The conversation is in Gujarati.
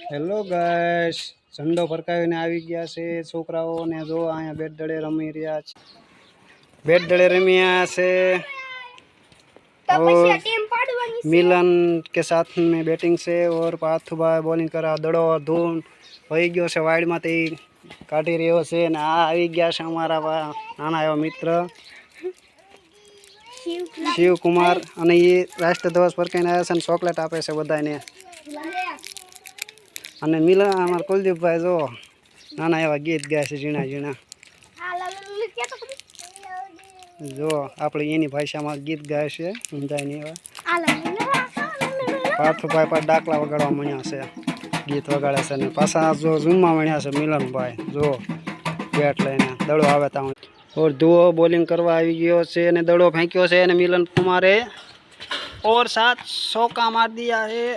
હેલો ગાઈસ, ઝંડો ફરકાવીને આવી ગયા છે છોકરાઓને. જો અહીંયા બેટ દડે રમી રહ્યા છે. બેટ દડે रमिया से और मिलन के साथ में बैटिंग से और पार्थू भाई बॉलिंग करा. दड़ो धून वही गयो से वाइड में काઢી રહ્યો છે. ને આ આવી ગયા છે અમારા નાના એવા મિત્ર શિવકુમાર, અને એ રાષ્ટ્રધ્વજ ફરકાઈને આવ્યા છે અને ચોકલેટ આપે છે બધાને. અને મિલન અમારા કુલદીપભાઈ જો નાના એવા ગીત ગાય છે ઝીણા ઝીણા. જો આપણે એની ભાષામાં ગીત ગાય છે ઊંધાઈ ની એવા. પાર્થુભાઈ પર ડાકલા વગાડવા મળ્યા છે, ગીત વગાડે છે. ને પાછા જો ઝૂમમાં મળ્યા છે મિલનભાઈ. જો બેટ લઈને દડો આવે ત્યાં ઓર ધુઓ બોલિંગ કરવા આવી ગયો છે અને દડો ફેંક્યો છે અને મિલન કુમારે और 7 चौका मार दिया है